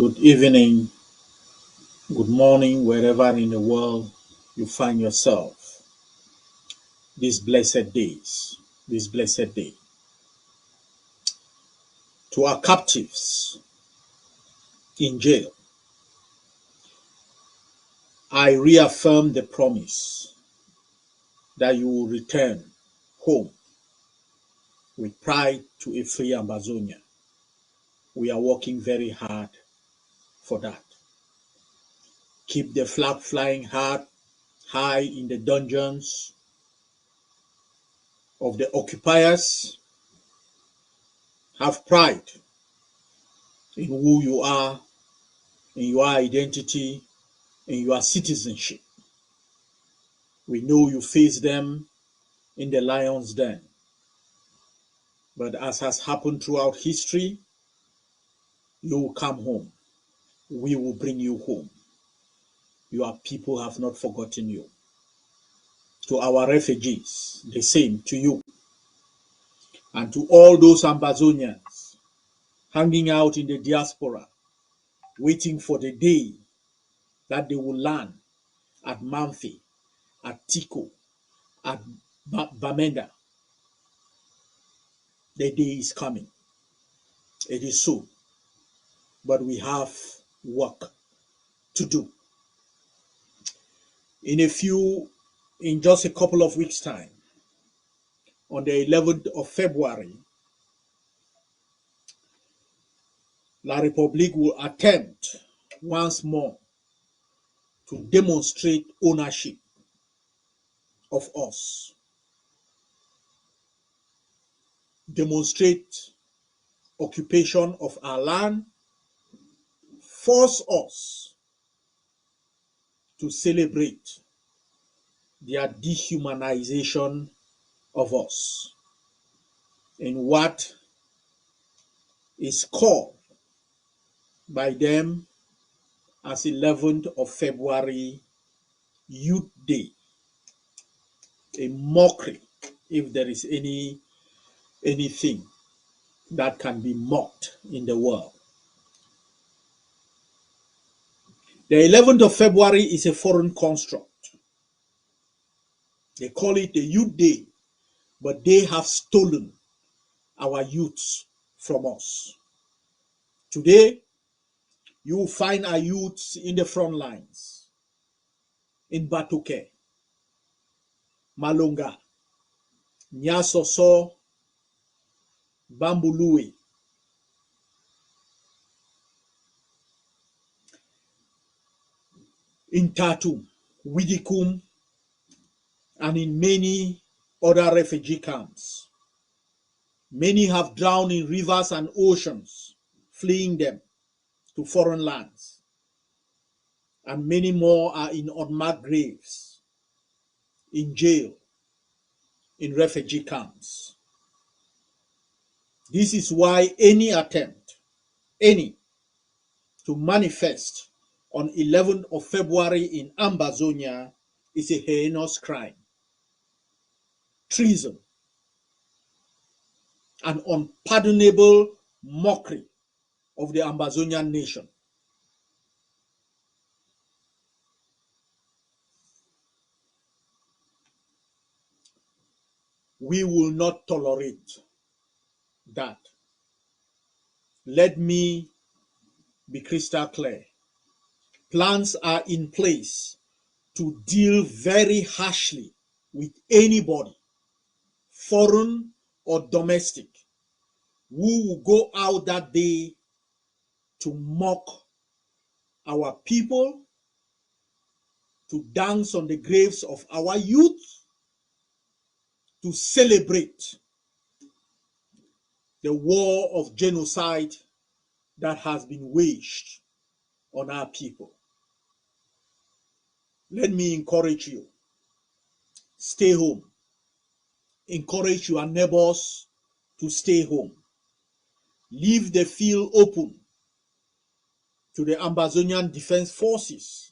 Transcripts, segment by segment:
Good evening, good morning, wherever in the world you find yourself these blessed days, this blessed day. To our captives in jail, I reaffirm the promise that you will return home with pride to a free Ambazonia. We are working very hard for that. Keep the flag flying high in the dungeons of the occupiers. Have pride in who you are, in your identity, in your citizenship. We know you face them in the lion's den. But as has happened throughout history, you will come home. We will bring you home. Your people have not forgotten you. To our refugees, the same to you. And to all those Ambazonians hanging out in the diaspora, waiting for the day that they will land at Mamfe, at Tico, at Bamenda. The day is coming. It is so. But we have work to do. In just a couple of weeks' time, on the 11th of February, La République will attempt once more to demonstrate ownership of us, demonstrate occupation of our land, force us to celebrate their dehumanization of us in what is called by them as 11th of February Youth Day, a mockery, if there is anything that can be mocked in the world. The 11th of February is a foreign construct. They call it the Youth Day, but they have stolen our youths from us. Today, you will find our youths in the front lines, in Batuke, Malonga, Nyasoso, Bambului, in Tatum, Widikum, and in many other refugee camps. Many have drowned in rivers and oceans, fleeing them to foreign lands. And many more are in unmarked graves, in jail, in refugee camps. This is why any attempt, to manifest on 11th of February in Ambazonia is a heinous crime, treason, an unpardonable mockery of the Ambazonian nation. We will not tolerate that. Let me be crystal clear. Plans are in place to deal very harshly with anybody, foreign or domestic, who will go out that day to mock our people, to dance on the graves of our youth, to celebrate the war of genocide that has been waged on our people. Let me encourage you. Stay home. Encourage your neighbors to stay home. Leave the field open to the Ambazonian Defense Forces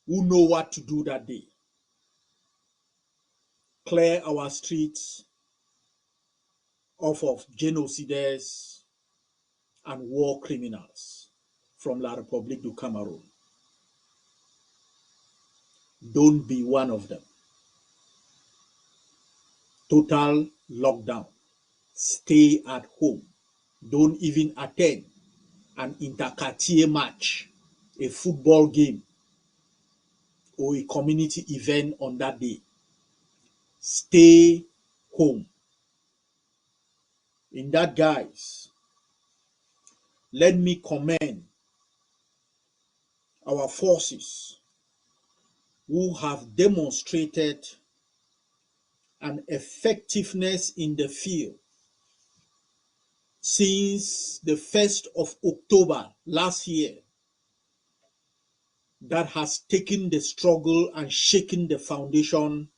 who know what to do that day. Clear our streets off of genociders and war criminals from La République du Cameroon. Don't be one of them. Total lockdown. Stay at home. Don't even attend an interquartier match, a football game, or a community event on that day. Stay home. In that, guys, let me commend our forces who have demonstrated an effectiveness in the field since the 1st of October last year that has taken the struggle and shaken the foundation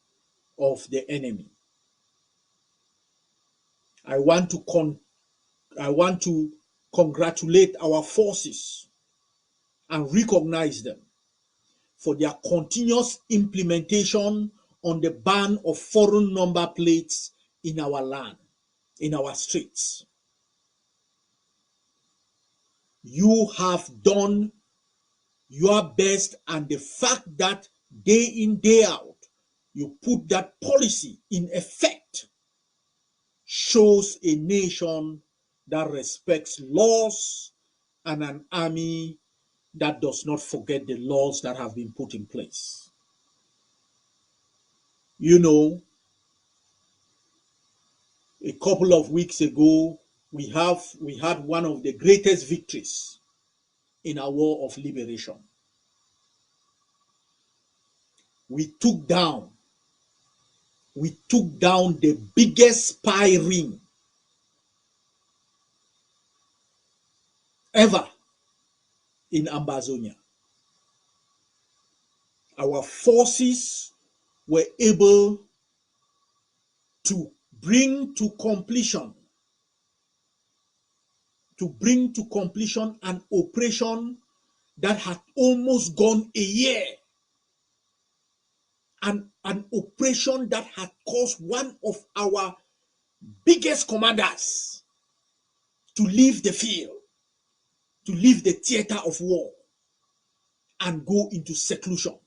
of the enemy. I want to congratulate our forces and recognize them for their continuous implementation on the ban of foreign number plates in our land, in our streets. You have done your best, and the fact that day in, day out, you put that policy in effect shows a nation that respects laws and an army that does not forget the laws that have been put in place. You know, a couple of weeks ago, we had one of the greatest victories in our war of liberation. We took down the biggest spy ring ever in Ambazonia. Our forces were able to bring to completion an operation that had almost gone a year, and an operation that had caused one of our biggest commanders to leave the field, to leave the theater of war, and go into seclusion,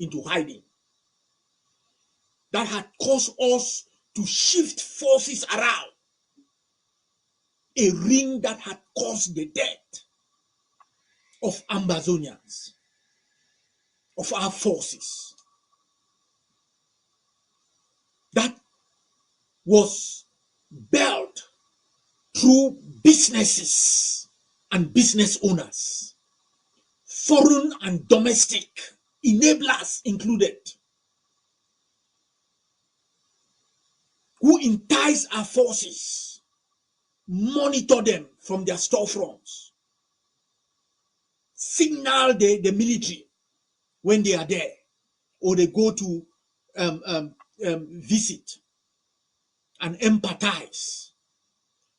into hiding. That had caused us to shift forces around. A ring that had caused the death of Ambazonians, of our forces. That was built through businesses and business owners, foreign and domestic, enablers included, who entice our forces, monitor them from their storefronts, signal the military when they are there, or they go to visit and empathize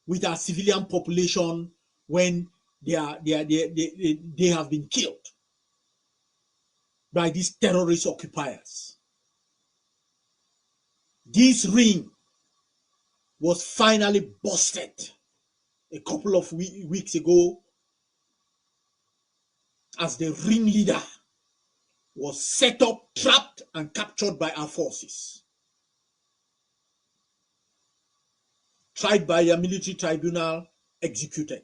with our civilian population when they have been killed by these terrorist occupiers. This ring was finally busted a couple of weeks ago, as the ringleader was set up, trapped, and captured by our forces. Tried by a military tribunal, executed.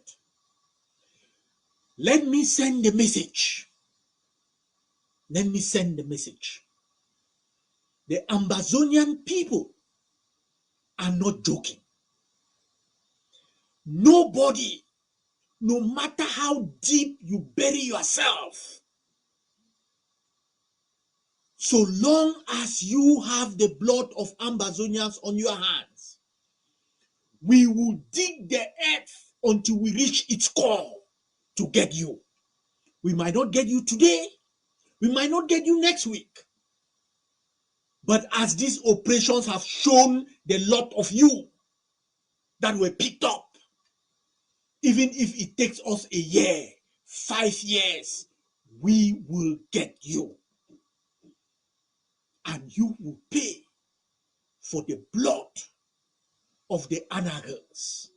Let me send the message. Let me send the message. The Ambazonian people are not joking. Nobody, no matter how deep you bury yourself, so long as you have the blood of Ambazonians on your hands, we will dig the earth until we reach its core to get you. We might not get you today. We might not get you next week. But as these operations have shown the lot of you that were picked up, even if it takes us a year, 5 years, we will get you. And you will pay for the blood of the anagals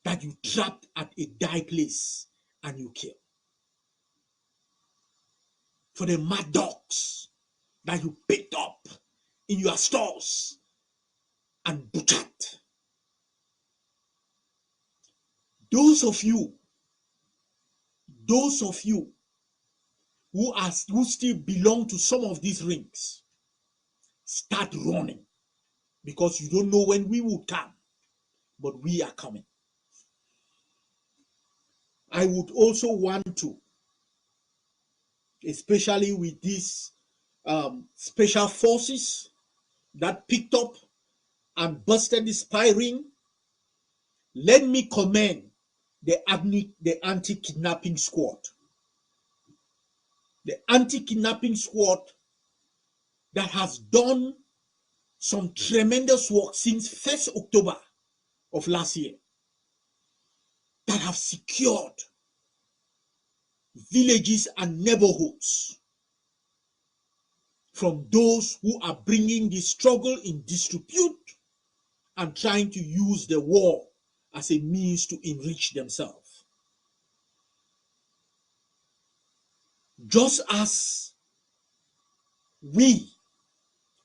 that you trapped at a dark place and you kill. For the mad dogs that you picked up in your stores and butchered. Those of you who still belong to some of these rings, start running, because you don't know when we will come, but we are coming. I would also want to, especially with these special forces that picked up and busted the spy ring, let me commend the anti-kidnapping squad. The anti-kidnapping squad that has done some tremendous work since 1st October of last year, that have secured villages and neighborhoods from those who are bringing the struggle in disrepute and trying to use the war as a means to enrich themselves. Just as we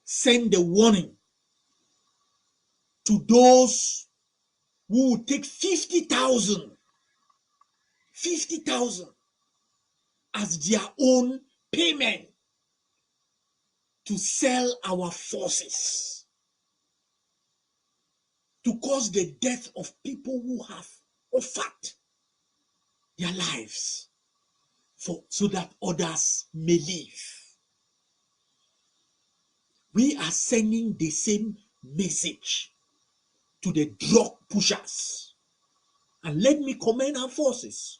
send the warning to those who will take 50,000 as their own payment to sell our forces, to cause the death of people who have offered their lives so that others may live. We are sending the same message to the drug pushers. And let me commend our forces,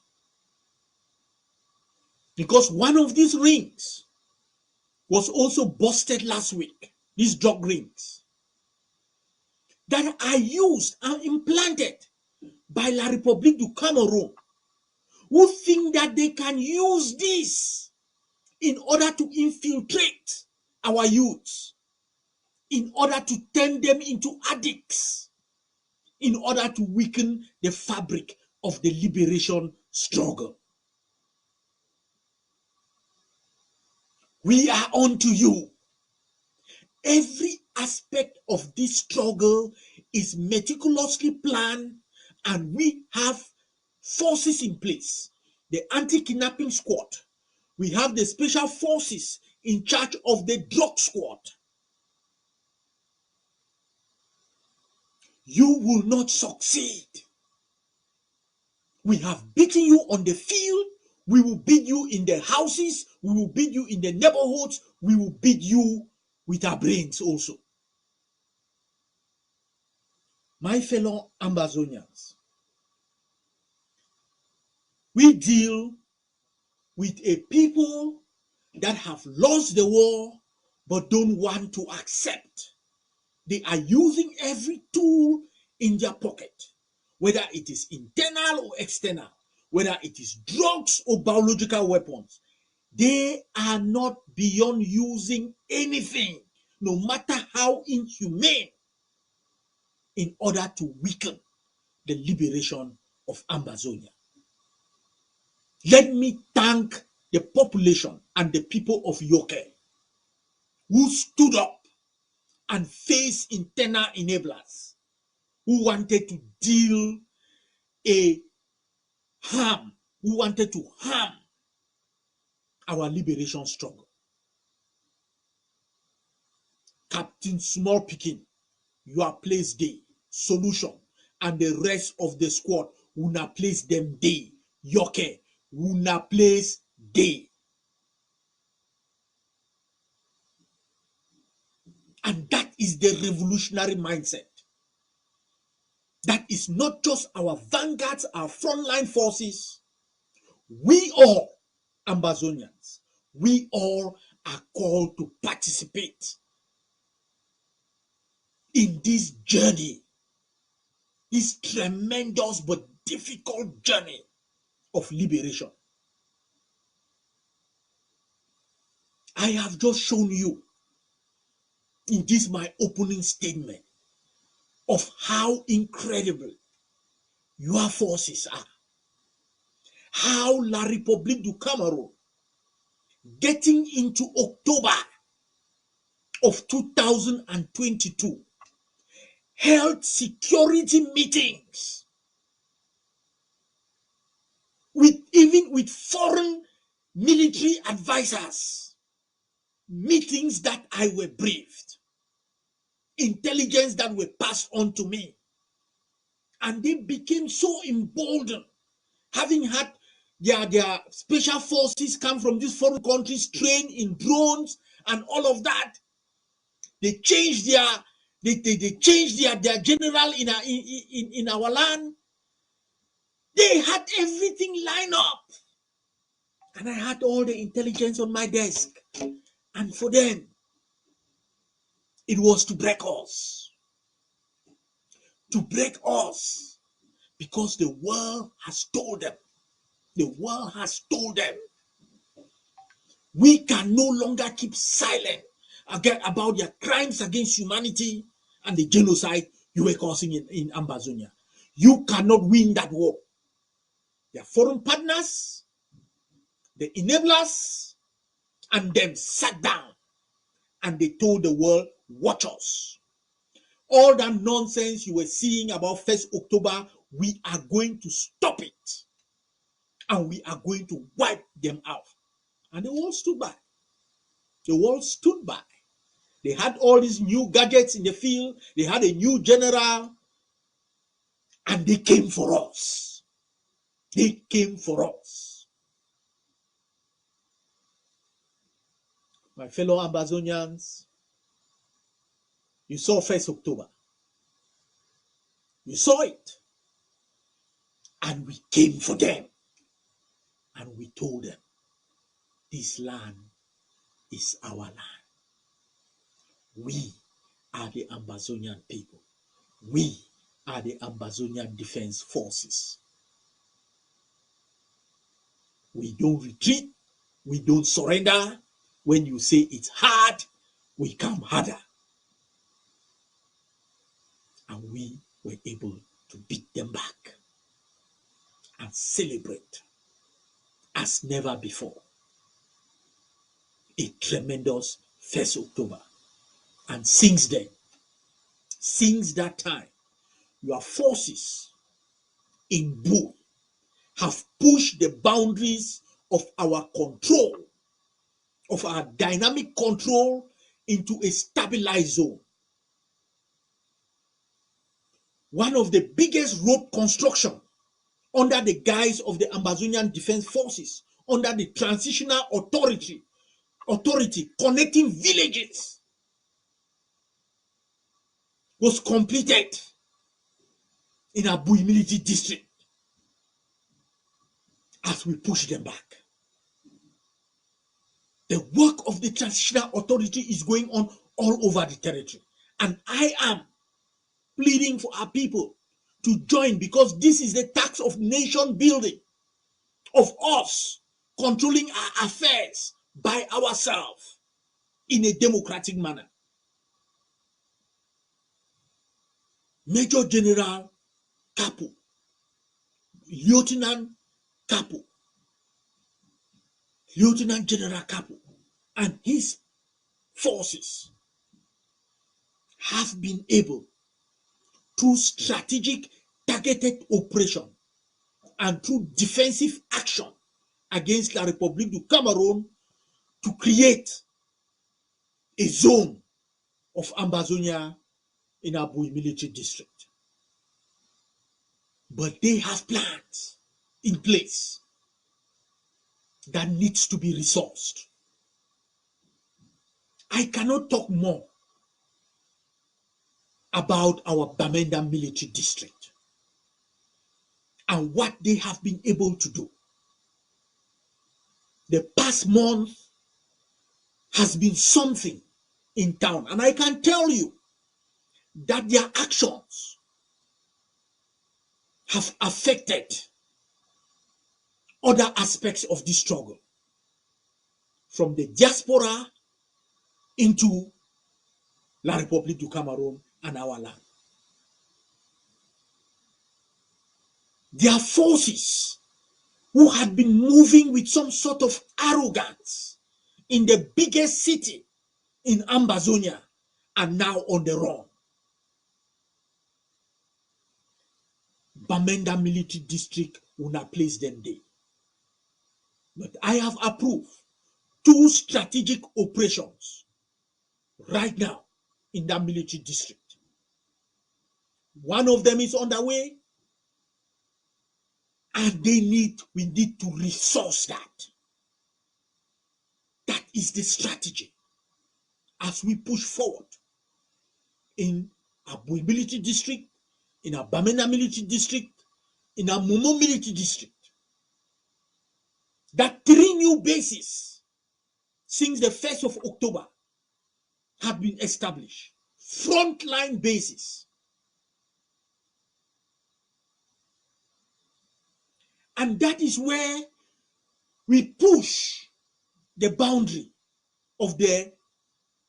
because one of these rings was also busted last week. These drug rings that are used and implanted by La République du Cameroon, who think that they can use this in order to infiltrate our youths, in order to turn them into addicts, in order to weaken the fabric of the liberation struggle. We are on to you. Every aspect of this struggle is meticulously planned, and we have forces in place. The anti-kidnapping squad. We have the special forces in charge of the drug squad. You will not succeed. We have beaten you on the field. We will beat you in the houses. We will beat you in the neighborhoods. We will beat you with our brains also. My fellow Ambazonians, we deal with a people that have lost the war but don't want to accept. They are using every tool in their pocket, whether it is internal or external, whether it is drugs or biological weapons. They are not beyond using anything, no matter how inhumane, in order to weaken the liberation of Ambazonia. Let me thank the population and the people of Yoke who stood up and faced internal enablers who wanted to deal who wanted to harm our liberation struggle. Captain Small Pikin, you are placed day, Solution, and the rest of the squad will not place them day. Yoke will not place day. And that is the revolutionary mindset. That is not just our vanguards, our frontline forces. We all, Ambazonians, we all are called to participate in this journey, this tremendous but difficult journey of liberation. I have just shown you in this my opening statement of how incredible your forces are. How La République du Cameroon, getting into October of 2022, held security meetings even with foreign military advisors, meetings that I were briefed, intelligence that were passed on to me. And they became so emboldened, having had their special forces come from these foreign countries, trained in drones and all of that. They changed they changed their general in our land. They had everything lined up. And I had all the intelligence on my desk. And for them, it was to break us. To break us. Because the world has told them. The world has told them. We can no longer keep silent about their crimes against humanity and the genocide you were causing in Ambazonia. You cannot win that war. Their foreign partners, the enablers, and them sat down and they told the world, watch us. All that nonsense you were seeing about 1st October, we are going to stop it. And we are going to wipe them out. And the world stood by. The world stood by. They had all these new gadgets in the field. They had a new general. And they came for us. They came for us. My fellow Ambazonians, you saw 1st October. You saw it. And we came for them. And we told them, this land is our land. We are the Ambazonian people. We are the Ambazonian Defense Forces. We don't retreat. We don't surrender. When you say it's hard, we come harder. And we were able to beat them back and celebrate as never before a tremendous 1st October. And since then, since that time, your forces in Bul have pushed the boundaries of our control, of our dynamic control, into a stabilized zone. One of the biggest road construction under the guise of the Ambazonian Defense Forces, under the transitional authority connecting villages, was completed in Abui military district as we push them back. The work of the transitional authority is going on all over the territory. And I am pleading for our people to join, because this is the task of nation building, of us controlling our affairs by ourselves in a democratic manner. Major General Kapu, Lieutenant Kapu, Lieutenant General Kapu, and his forces have been able, through strategic targeted operation and through defensive action against La République du Cameroon, to create a zone of Ambazonia in Abui military district. But they have plans in place that needs to be resourced. I cannot talk more about our Bamenda military district and what they have been able to do. The past month has been something in town, and I can tell you that their actions have affected other aspects of this struggle, from the diaspora into La République du Cameroon and our land. their forces who had been moving with some sort of arrogance in the biggest city in Ambazonia are now on the run. Bamenda military district will not place them there. But I have approved 2 strategic operations right now in that military district. One of them is underway, and we need to resource that. That is the strategy as we push forward in Abui military district, in our Bamenda military district, in our Momo military district. That 3 new bases since the 1st of October have been established. Frontline bases. And that is where we push the boundary of the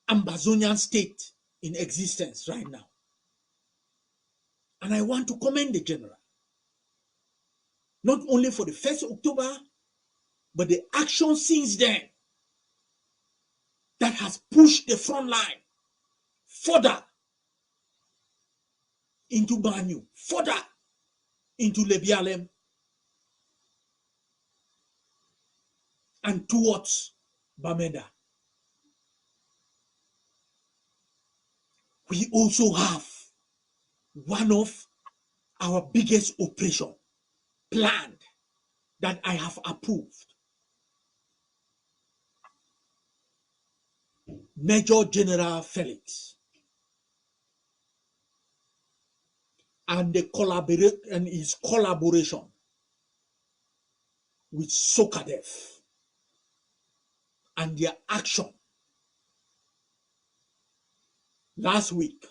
Ambazonian state in existence right now. And I want to commend the general, not only for the 1st of October, but the action since then that has pushed the front line further into Banyu, further into Lebialem, and towards Bamenda. We also have one of our biggest operation planned that I have approved. Major General Felix and his collaboration with Sokadev and their action last week.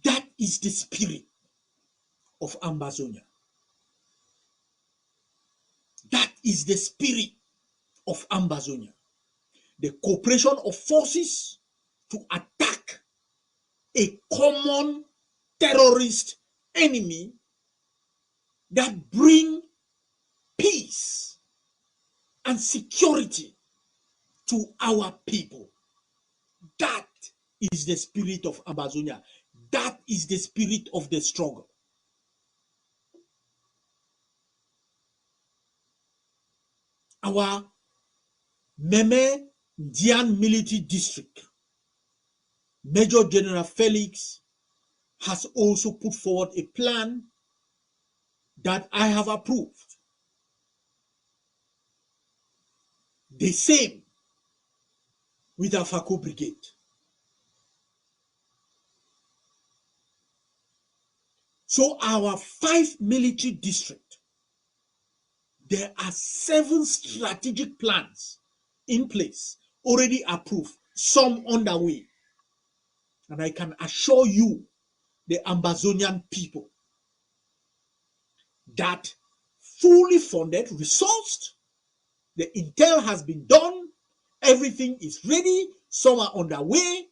That is the spirit of Ambazonia. That is the spirit of Ambazonia. The cooperation of forces to attack a common terrorist enemy that bring peace and security to our people. That is the spirit of Ambazonia. That is the spirit of the struggle. Our Meme Dian military district, Major General Felix has also put forward a plan that I have approved. The same with our Fako Brigade. So our 5 military districts, there are 7 strategic plans in place, already approved, some underway. And I can assure you, the Ambazonian people, that fully funded, resourced, the intel has been done, everything is ready, some are underway.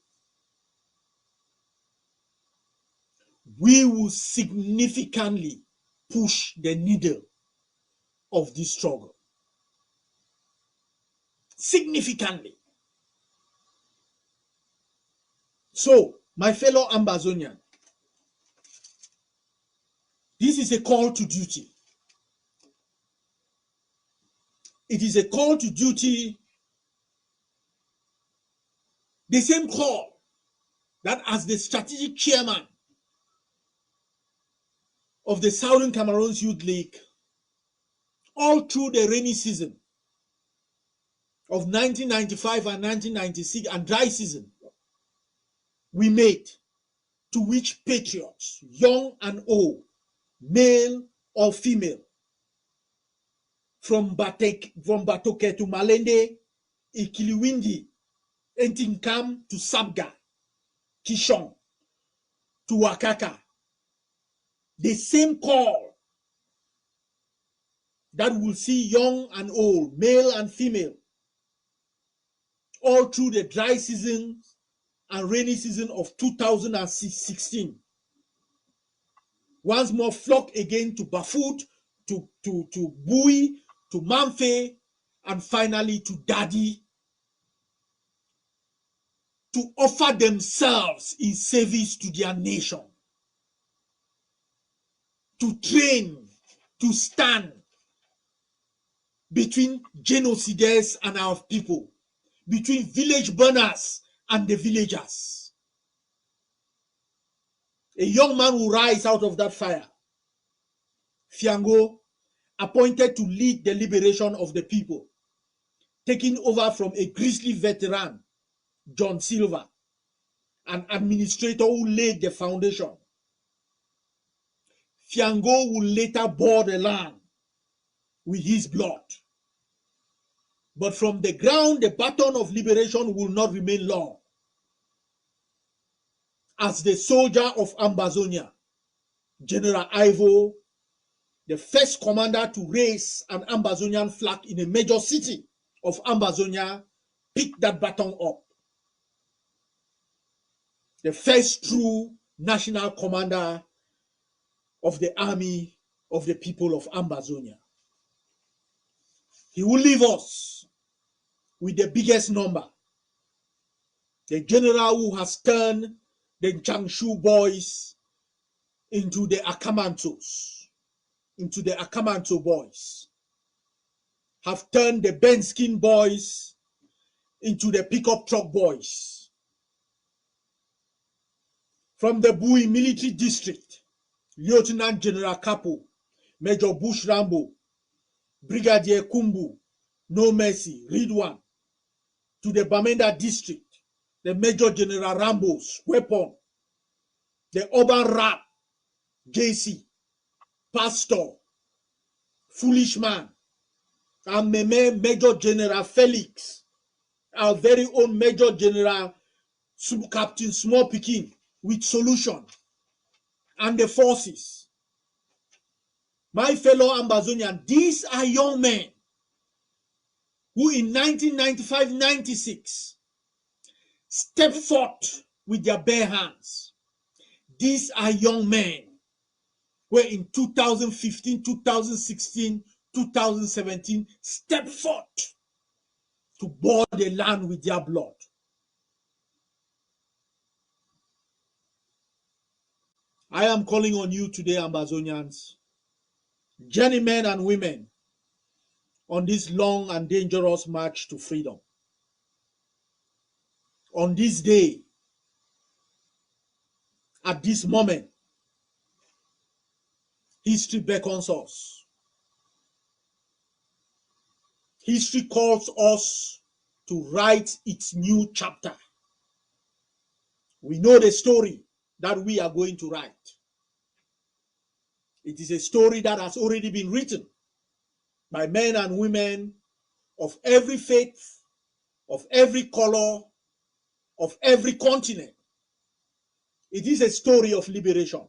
We will significantly push the needle of this struggle. Significantly. So, my fellow Ambazonian, this is a call to duty. It is a call to duty, the same call that as the strategic chairman of the Southern Cameroons Youth League, all through the rainy season of 1995 and 1996 and dry season, we made, to which patriots, young and old, male or female, from Batoke to Malende, Ikiliwindi, Entinkam to Sabga, Kishon to Wakaka, the same call that will see young and old, male and female, all through the dry season and rainy season of 2016. once more flock again to Bafut, to Bui, to Mamfe, and finally to Dadi, to offer themselves in service to their nation, to train, to stand between genocides and our people, between village burners and the villagers. A young man will rise out of that fire. Fiango, appointed to lead the liberation of the people, taking over from a grisly veteran, John Silver, an administrator who laid the foundation. Fiango will later bore the land with his blood. But from the ground, the baton of liberation will not remain long. As the soldier of Ambazonia, General Ivo, the first commander to raise an Ambazonian flag in a major city of Ambazonia, picked that baton up. The first true national commander of the army of the people of Ambazonia. He will leave us with the biggest number. The general who has turned the Changshu boys into the Akamantos, into the Akamanto boys, have turned the Benskin boys into the pickup truck boys. From the Bui military district, Lieutenant General Kapo, Major Bush Rambo, Brigadier Kumbu, No Mercy, Ridwan, to the Bamenda district, the Major General Rambo's weapon, the urban rap, JC, Pastor, Foolish Man, and Meme Major General Felix, our very own Major General Captain Small Pikin with Solution, and the forces. My fellow Ambazonian, these are young men who in 1995-96 stepped forth with their bare hands. These are young men who in 2015, 2016, 2017 stepped forth to bore the land with their blood. I am calling on you today, Ambazonians, journeymen and women, on this long and dangerous march to freedom. On this day, at this moment, history beckons us. History calls us to write its new chapter. We know the story that we are going to write. It is a story that has already been written by men and women of every faith, of every color, of every continent. It is a story of liberation,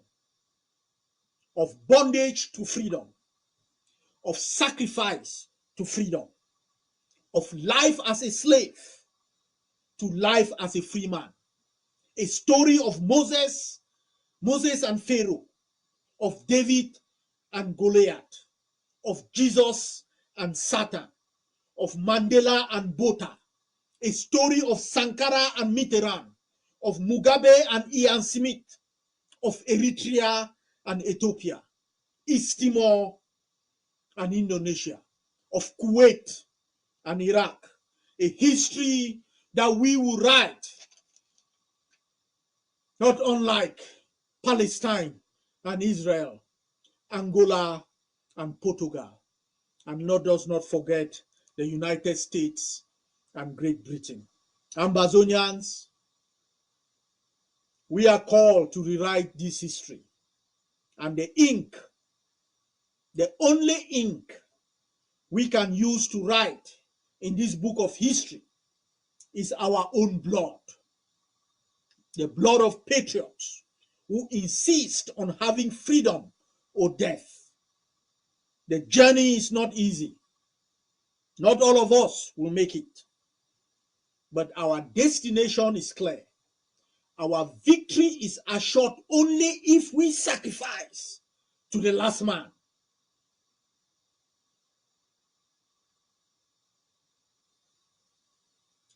of bondage to freedom, of sacrifice to freedom, of life as a slave to life as a free man. A story of Moses and Pharaoh, of David and Goliath, of Jesus and Satan, of Mandela and Botha, a story of Sankara and Mitterrand, of Mugabe and Ian Smith, of Eritrea and Ethiopia, East Timor and Indonesia, of Kuwait and Iraq, a history that we will write, not unlike Palestine and Israel, Angola and Portugal, and let us not forget the United States and Great Britain. Ambazonians, we are called to rewrite this history, and the ink, the only ink we can use to write in this book of history, is our own blood, the blood of patriots who insist on having freedom or death. The journey is not easy. Not all of us will make it, but our destination is clear. Our victory is assured only if we sacrifice to the last man.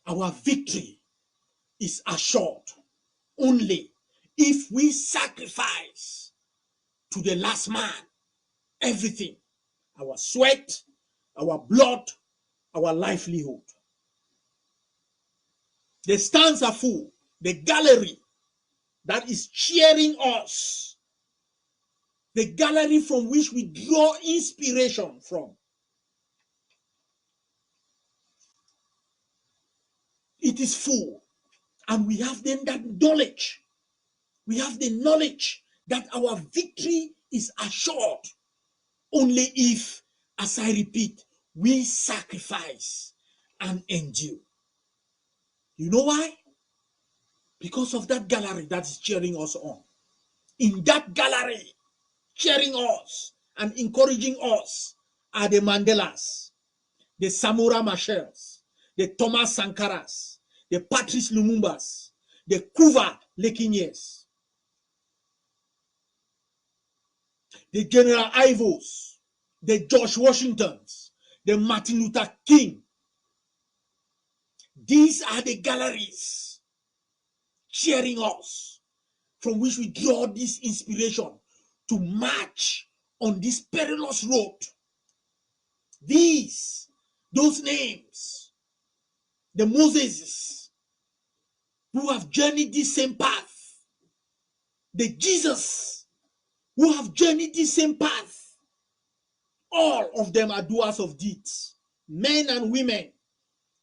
Our victory is assured only if we sacrifice to the last man everything, our sweat, our blood, our livelihood. The stands are full. The gallery that is cheering us, the gallery from which we draw inspiration from, it is full. And we have then that knowledge. We have the knowledge that our victory is assured only if, as I repeat, we sacrifice and endure. You know why? Because of that gallery that is cheering us on. In that gallery, cheering us and encouraging us are the Mandelas, the Samora Machels, the Thomas Sankaras, the Patrice Lumumbas, the Kuva Lekiniers, the General Ivos, the George Washingtons, the Martin Luther King. These are the galleries cheering us, from which we draw this inspiration to march on this perilous road. Those names, the Moses who have journeyed this same path, the Jesus who have journeyed this same path, all of them are doers of deeds, men and women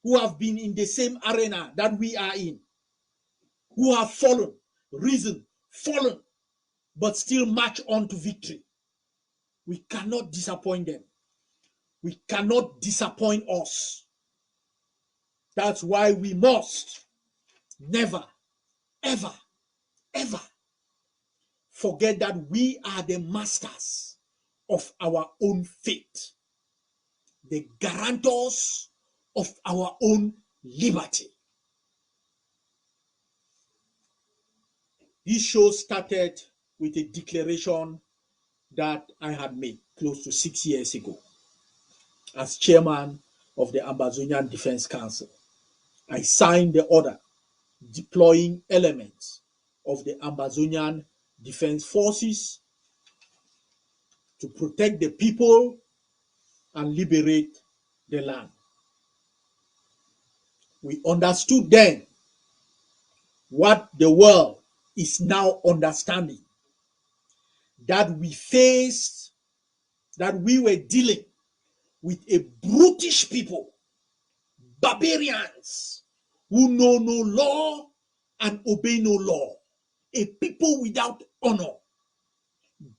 who have been in the same arena that we are in, who have fallen, risen, fallen, but still march on to victory. We cannot disappoint them. We cannot disappoint us. That's why we must never, ever, ever forget that we are the masters of our own fate, the guarantors of our own liberty. This show started with a declaration that I had made close to 6 years ago as chairman of the Ambazonian Defense Council. I signed the order deploying elements of the Ambazonian Defense Forces to protect the people and liberate the land. We understood then what the world is now understanding, that we were dealing with a brutish people, barbarians who know no law and obey no law, a people without honor,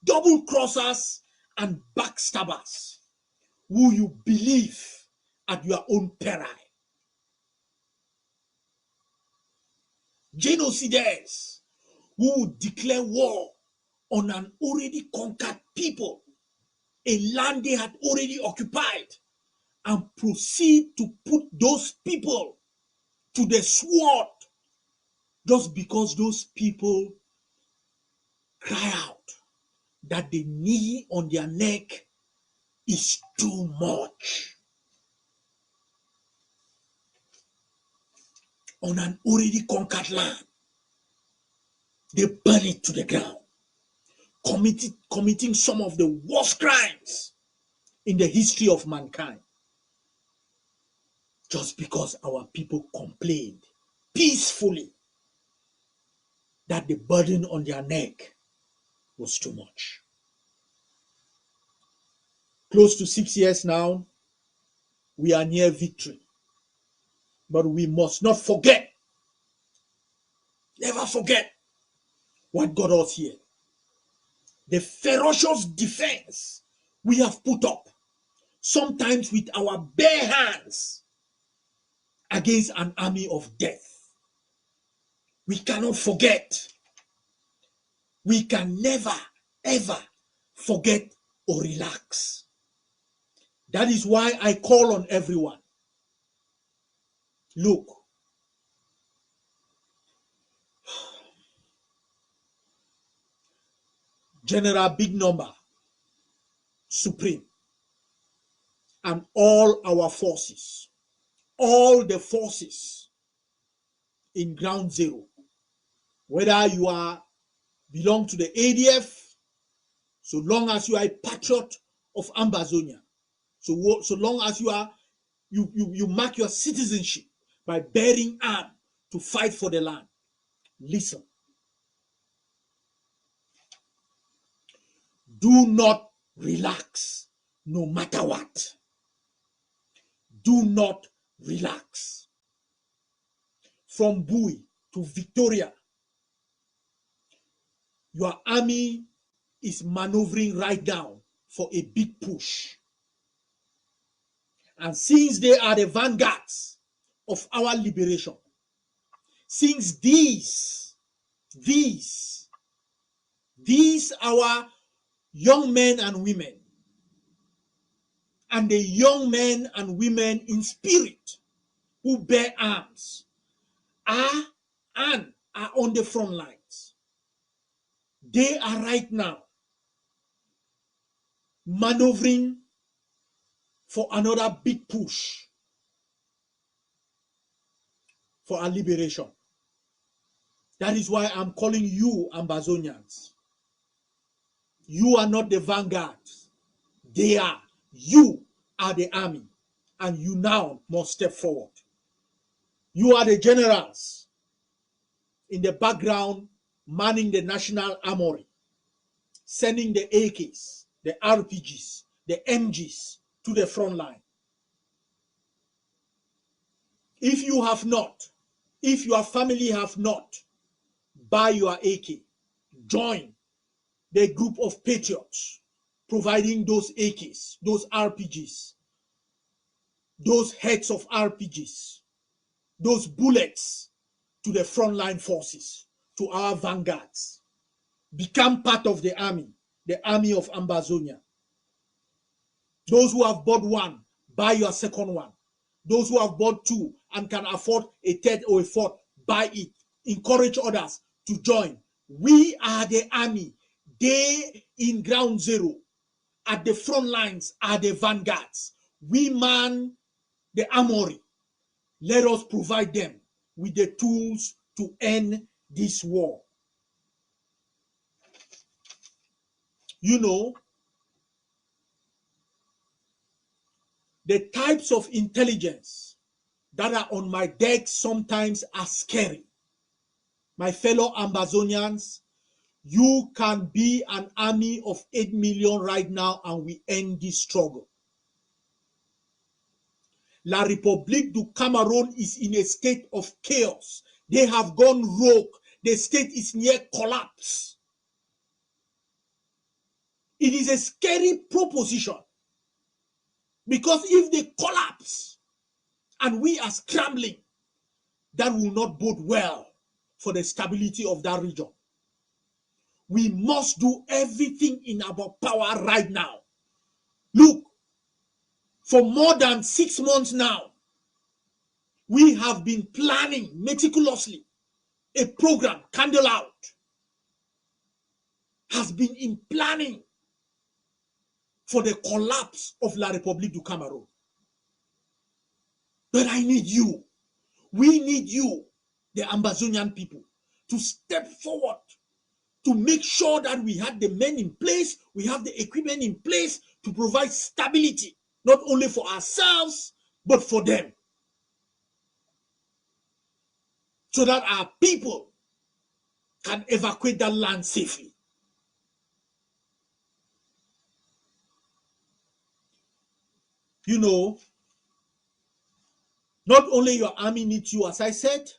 double crossers and backstabbers who you believe at your own peril, genocides who would declare war on an already conquered people, a land they had already occupied, and proceed to put those people to the sword just because those people cry out that the knee on their neck is too much. On an already conquered land, they burn it to the ground, committing some of the worst crimes in the history of mankind, just because our people complained peacefully that the burden on their neck was too much. Close to 6 years now, we are near victory. But we must not forget, never forget what got us here. The ferocious defense we have put up, sometimes with our bare hands, against an army of death. We cannot forget. We can never, ever forget or relax. That is why I call on everyone. Look, General Big Number supreme. And all our forces, all the forces in ground zero, whether you belong to the ADF, so long as you are a patriot of Ambazonia, so long as you mark your citizenship by bearing arm to fight for the land. Listen, do not relax no matter what. Do not relax. From Bui to Victoria, your army is maneuvering right now for a big push. And since they are the vanguards of our liberation, since these our young men and women, and the young men and women in spirit who bear arms are on the front lines, they are right now maneuvering for another big push for our liberation. That is why I'm calling you Ambazonians. You are not the vanguard. They are. You are the army. And you now must step forward. You are the generals in the background manning the national armory, sending the AKs, the RPGs, the MGs to the front line. If you have not, if your family have not, buy your AK, join the group of patriots providing those AKs, those RPGs, those heads of RPGs, those bullets to the frontline forces, to our vanguards. Become part of the army of Ambazonia. Those who have bought one, buy your second one. Those who have bought two and can afford a third or a fourth, buy it. Encourage others to join. We are the army. They in ground zero, at the front lines, are the vanguards. We man the armory. Let us provide them with the tools to end this war. You know, the types of intelligence that are on my deck sometimes are scary. My fellow Ambazonians, you can be an army of 8 million right now and we end this struggle. La République du Cameroon is in a state of chaos. They have gone rogue. The state is near collapse. It is a scary proposition because if they collapse and we are scrambling, that will not bode well for the stability of that region. We must do everything in our power right now. Look, for more than 6 months now, we have been planning meticulously a program, Candle Out, has been in planning for the collapse of La République du Cameroon. But I need you. We need you, the Ambazonian people, to step forward to make sure that we have the men in place, we have the equipment in place to provide stability, not only for ourselves, but for them. So that our people can evacuate that land safely. You know, not only your army needs you, as I said,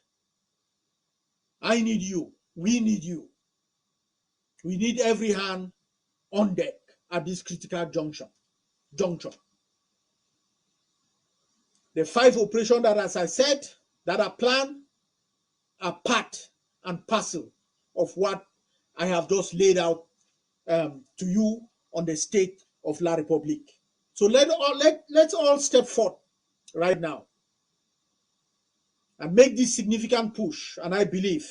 I need you. We need you. We need every hand on deck at this critical juncture. The 5 operations that, as I said, that are planned are part and parcel of what I have just laid out to you on the state of La République. So let's all step forth right now and make this significant push, and I believe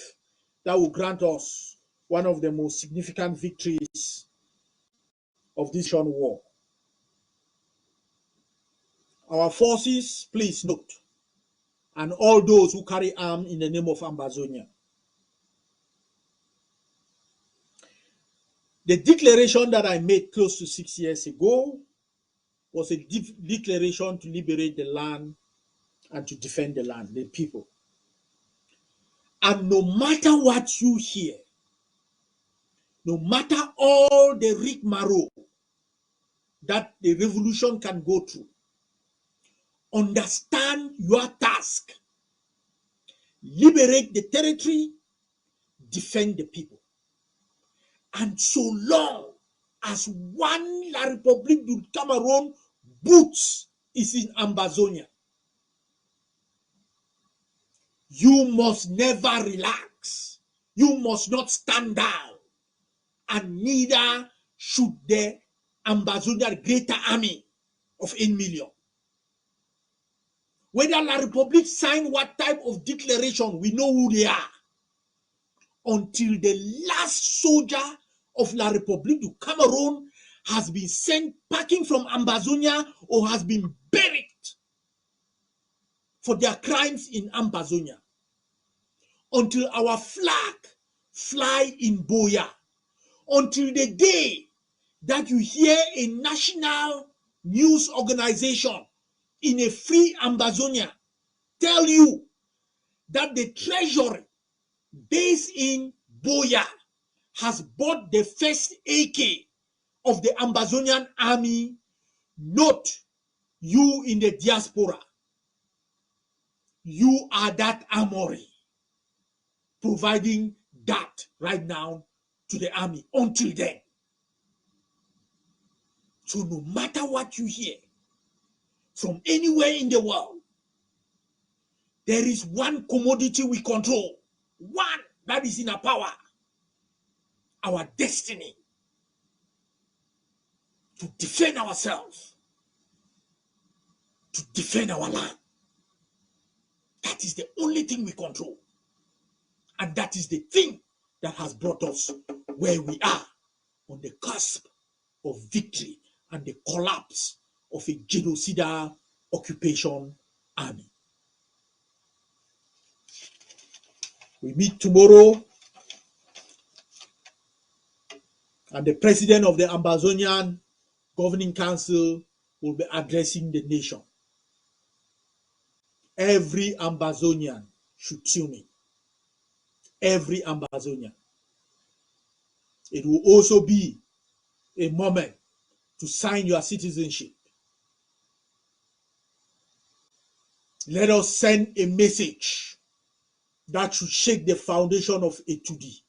that will grant us one of the most significant victories of this war. Our forces, please note, and all those who carry arms in the name of Ambazonia. The declaration that I made close to 6 years ago was a declaration to liberate the land and to defend the land, the people. And no matter what you hear, no matter all the rigmarole that the revolution can go through, understand your task. Liberate the territory, defend the people. And so long as one La République du Cameroon boots is in Ambazonia, you must never relax. You must not stand down. And neither should the Ambazonia Greater Army of 8 million. Whether La République sign what type of declaration, we know who they are. Until the last soldier of La République du Cameroon has been sent packing from Ambazonia or has been buried for their crimes in Ambazonia. Until our flag fly in Boya. Until the day that you hear a national news organization in a free Ambazonia tell you that the treasury based in Boya has bought the first AK of the Ambazonian army, not you in the diaspora. You are that armory providing that right now to the army until then. So no matter what you hear from anywhere in the world, there is one commodity we control, one that is in our power, our destiny, to defend ourselves, to defend our land. That is the only thing we control. And that is the thing that has brought us where we are, on the cusp of victory and the collapse of a genocidal occupation army. We meet tomorrow, and the president of the Ambazonian Governing Council will be addressing the nation. Every Ambazonian should tune in. Every Ambazonian. It will also be a moment to sign your citizenship. Let us send a message that should shake the foundation of Etudi.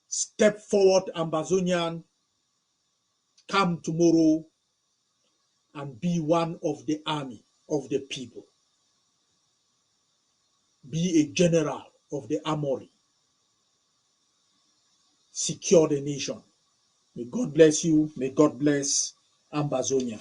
Step forward, Ambazonian. Come tomorrow and be one of the army of the people. Be a general of the armory. Secure the nation. May God bless you. May God bless Ambazonia.